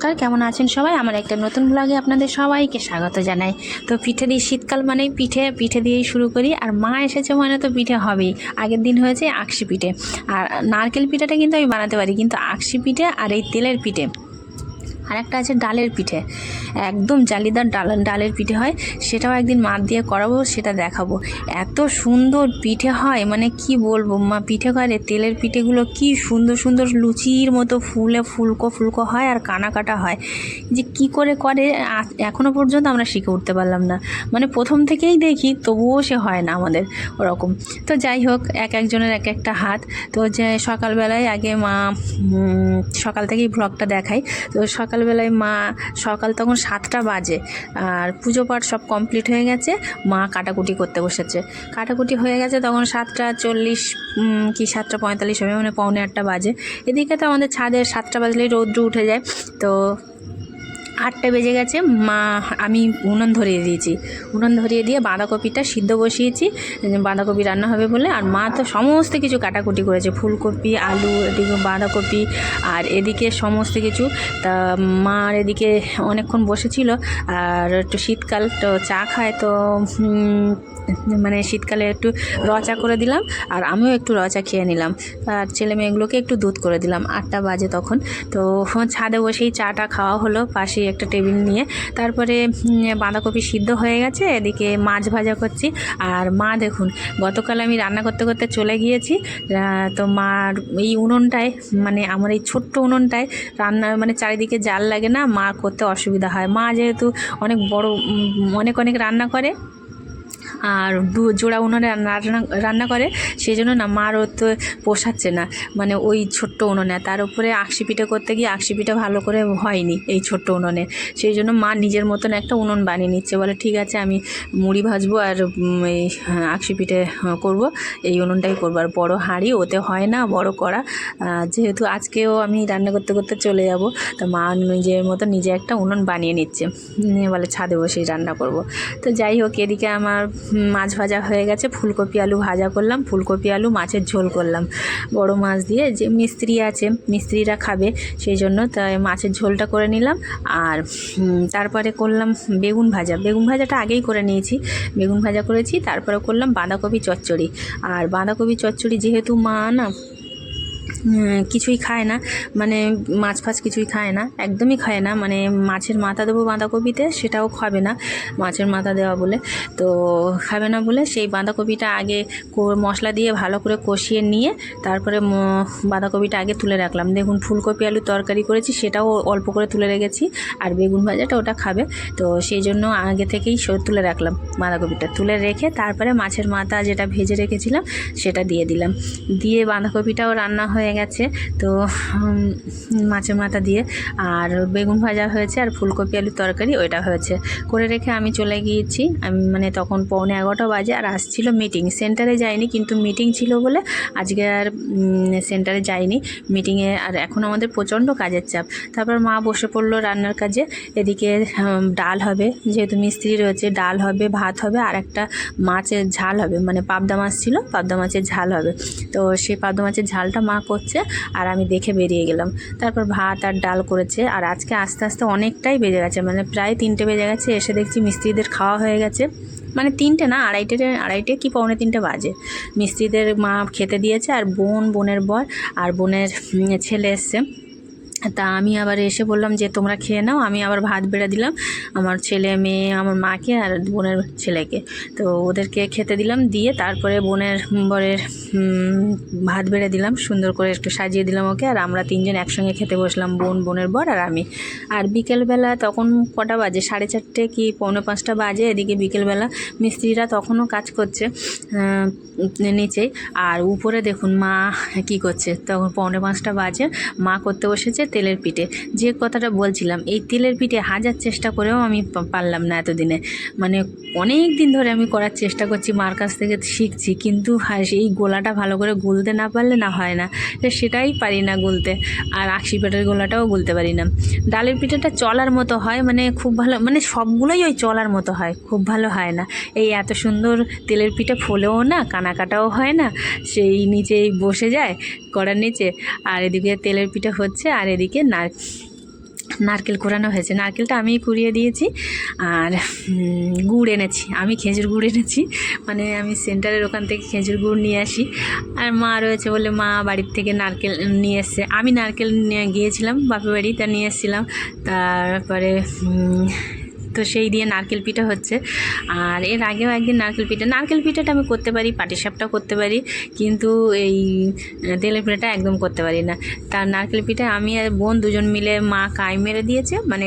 নমস্কার, কেমন আছেন সবাই? আমার একটা নতুন ব্লগে আপনাদের সবাইকে স্বাগত জানাই। তো পিঠে দিয়ে শীতকাল মানেই পিঠে দিয়েই শুরু করি। আর মা এসেছে মানে তো পিঠে হবেই। আগের দিন হয়েছে আকশি পিঠে, আর নারকেল পিঠাটা কিন্তু আমি বানাতে পারি, কিন্তু আকশি পিঠে আর এই তেলের পিঠে আর একটা আছে ডালের পিঠে, একদম জালিদার ডালের পিঠে হয়। সেটাও একদিন মা দিয়ে করাবো, সেটা দেখাবো। এত সুন্দর পিঠে হয়, মানে কি বলবো। মা পিঠে করে, তেলের পিঠেগুলো কি সুন্দর সুন্দর লুচির মতো ফুলকো ফুলকো হয় আর কাটা কাটা হয়। যে কি করে এখনও পর্যন্ত আমরা শিখে উঠতে পারলাম না। মানে প্রথম থেকেই দেখি, তবুও সে হয় না আমাদের ওরকম। তো যাই হোক, একজনের এক একটা হাত। তো যে সকালবেলায় আগে মা সকাল থেকেই ব্লগটা দেখাই। তো সকালবেলায় মা সকাল তখন 7টা বাজে, আর পুজো পাঠ সব কমপ্লিট হয়ে গেছে। মা কাটাকুটি করতে বসেছে। কাটাকুটি হয়ে গেছে তখন 7টা 40 কি 7টা 45 হবে, মানে পৌনে 8টা বাজে। এদিকে তো আমাদের ছাদের 7টা বাজলেই রৌদ্র উঠে যায়। তো 8টা বেজে গেছে। আমি উনুন ধরিয়ে দিয়েছি। উনুন ধরিয়ে দিয়ে বাঁধাকপিটা সিদ্ধ বসিয়েছি, বাঁধাকপি রান্না হবে বলে। আর মা তো সমস্ত কিছু কাটাকুটি করেছে, ফুলকপি, আলু, এদিকে বাঁধাকপি, আর এদিকে সমস্ত কিছু। তা মার এদিকে অনেকক্ষণ বসেছিল। আর একটু শীতকাল তো চা খায়, তো মানে শীতকালে একটু র চা করে দিলাম, আর আমিও একটু র চা খেয়ে নিলাম। আর ছেলে মেয়েগুলোকে একটু দুধ করে দিলাম। 8টা বাজে তখন। তো ছাদে বসেই চাটা খাওয়া হলো, পাশেই একটা টেবিল নিয়ে। তারপরে বাঁধাকপি সিদ্ধ হয়ে গেছে, এদিকে মাছ ভাজা করছি। আর মা দেখুন, গতকাল আমি রান্না করতে করতে চলে গিয়েছি। তো মার এই উনুনটায়, মানে আমার এই ছোট্ট উনুনটায় রান্না, মানে চারিদিকে জাল লাগে না, মা করতে অসুবিধা হয়। মা যেহেতু অনেক বড় অনেক রান্না করে, আর জোড়া উনুনে রান্না করে, সেই জন্য না মার তো পোষাচ্ছে না, মানে ওই ছোট্ট উনুনে। তার উপরে আকশি পিঠে করতে গিয়ে আকশি পিঠে ভালো করে হয়নি এই ছোট্ট উনুনে। সেই জন্য মা নিজের মতন একটা উনুন বানিয়ে নিচ্ছে। বলে ঠিক আছে, আমি মুড়ি ভাজবো আর এই আকশি পিঠে করব, এই উনুনটাই করবো। আর বড়ো হাঁড়ি, ওতে হয় না বড় করা। যেহেতু আজকেও আমি রান্না করতে করতে চলে যাব, তো মা নিজের মতো নিজে একটা উনুন বানিয়ে নিচ্ছে, নিয়ে বলে ছাদে বসেই রান্না করব। তো যাই হোক, এদিকে আমার মাছ ভাজা হয়ে গেছে। ফুলকপি আলু ভাজা করলাম, ফুলকপি আলু মাছের ঝোল করলাম বড় মাছ দিয়ে। যে মিস্ত্রি আছে, মিস্ত্রিরা খাবে, সেই জন্য তাই মাছের ঝোলটা করে নিলাম। আর তারপরে করলাম বেগুন ভাজা। বেগুন ভাজাটা আগেই করে নিয়েছি, বেগুন ভাজা করেছি। তারপরে করলাম বাঁধাকপি চচ্চড়ি। আর বাঁধাকপি চচ্চড়ি যেহেতু মা না কিছুই খায় না, মানে মাছ ফাছ কিছুই খায় না, একদমই খায় না। মানে মাছের মাথা দেবো বাঁধাকপিতে, সেটাও খাবে না, মাছের মাথা দেওয়া বলে। তো খাবে না বলে সেই বাঁধাকপিটা আগে মশলা দিয়ে ভালো করে কষিয়ে নিয়ে তারপরে বাঁধাকপিটা আগে তুলে রাখলাম। দেখুন, ফুলকপি আলু তরকারি করেছি, সেটাও অল্প করে তুলে রেখেছি। আর বেগুন ভাজাটা ওটা খাবে, তো সেই জন্য আগে থেকেই তুলে রাখলাম। বাঁধাকপিটা তুলে রেখে তারপরে মাছের মাথা যেটা ভেজে রেখেছিলাম সেটা দিয়ে দিলাম। দিয়ে বাঁধাকপিটাও রান্না হয়ে গেছে। তো মাছের মাথা দিয়ে আর বেগুন ভাজা হয়েছে, আর ফুলকপি আলু তরকারি ওইটা হয়েছে। করে রেখে আমি চলে গিয়েছি। আমি মানে তখন পৌনে 11টা বাজে। আর আসছিল মিটিং, সেন্টারে যাইনি, কিন্তু মিটিং ছিল বলে আজকে আর সেন্টারে যাইনি মিটিংয়ে। আর এখন আমাদের প্রচণ্ড কাজের চাপ। তারপর মা বসে পড়লো রান্নার কাজে। এদিকে ডাল হবে, যেহেতু মিস্ত্রি রয়েছে, ডাল হবে, ভাত হবে, আর একটা মাছের ঝাল হবে, মানে পাবদা মাছ ছিল, পাবদা মাছের ঝাল হবে। তো সেই পাবদা মাছের ঝালটা মা করছে, আর আমি দেখে বেরিয়ে গেলাম। তারপর ভাত আর ডাল করেছে। আর আজকে আস্তে আস্তে অনেকটাই বেজে গেছে, মানে প্রায় 3টে বেজে গেছে। এসে দেখছি মিস্ত্রিদের খাওয়া হয়ে গেছে, মানে 3টে না, আড়াইটে কি পৌনে 3টে বাজে। মিস্ত্রিদের মা খেতে দিয়েছে, আর বোনের বর আর বোনের ছেলে এসছে। তা আমি আবার এসে বললাম যে তোমরা খেয়ে নাও। আমি আবার ভাত বেড়ে দিলাম আমার ছেলে মেয়ে, আমার মাকে আর বোনের ছেলেকে। তো ওদেরকে খেতে দিলাম, দিয়ে তারপরে বরের ভাত বেড়ে দিলাম, সুন্দর করে একটু সাজিয়ে দিলাম ওকে। আর আমরা 3জন একসঙ্গে খেতে বসলাম, বোনের বর আর আমি। আর বিকেলবেলা তখন কটা বাজে, 4:30 কি পৌনে 5টা বাজে। এদিকে বিকেলবেলা মিস্ত্রিরা তখনও কাজ করছে নিচেই। আর উপরে দেখুন মা কি করছে, তখন পৌনে 5টা বাজে। মা করতে বসেছে তেলের পিঠে। যে কথাটা বলছিলাম, এই তেলের পিঠে হাজার চেষ্টা করেও আমি পারলাম না এতদিনে। মানে অনেক দিন ধরে আমি করার চেষ্টা করছি, মার কাছ থেকে শিখছি, কিন্তু এই গোলাটা ভালো করে গুলতে না পারলে না হয় না, সেটাই পারি না গুলতে। আর আকশি পিঠের গোলাটাও গুলতে পারি না। ডালের পিঠেটা চলার মতো হয়, মানে খুব ভালো, মানে সবগুলোই ওই চলার মতো হয়, খুব ভালো হয় না। এই এত সুন্দর তেলের পিঠে ফোলেও না, কাটাও হয় না, সেই নিচেই বসে যায় কড়ার নিচে। আর এদিকে তেলের পিঠে হচ্ছে, আর এদিকে নারকেল কোরানো হয়েছে, নারকেলটা আমি কুড়িয়ে দিয়েছি। আর গুড় এনেছি, আমি খেজুর গুড় এনেছি, মানে আমি সেন্টারের ওখান থেকে খেজুর গুড় নিয়ে আসি। আর মা রয়েছে বলে মা বাড়ির থেকে নারকেল নিয়ে এসছে, আমি নারকেল নিয়ে গিয়েছিলাম বাপের বাড়ি, তা নিয়ে এসেছিলাম। তারপরে তো সেই দিয়ে নারকেল পিঠা হচ্ছে। আর এর আগেও একদিন নারকেল পিঠাটা আমি করতে পারি, পাটিসাপটাও করতে পারি, কিন্তু এই তেলের পিঠাটা একদম করতে পারি না। তার নারকেল পিঠা আমি আর বোন দুজন মিলে মা কাই মেরে দিয়েছে, মানে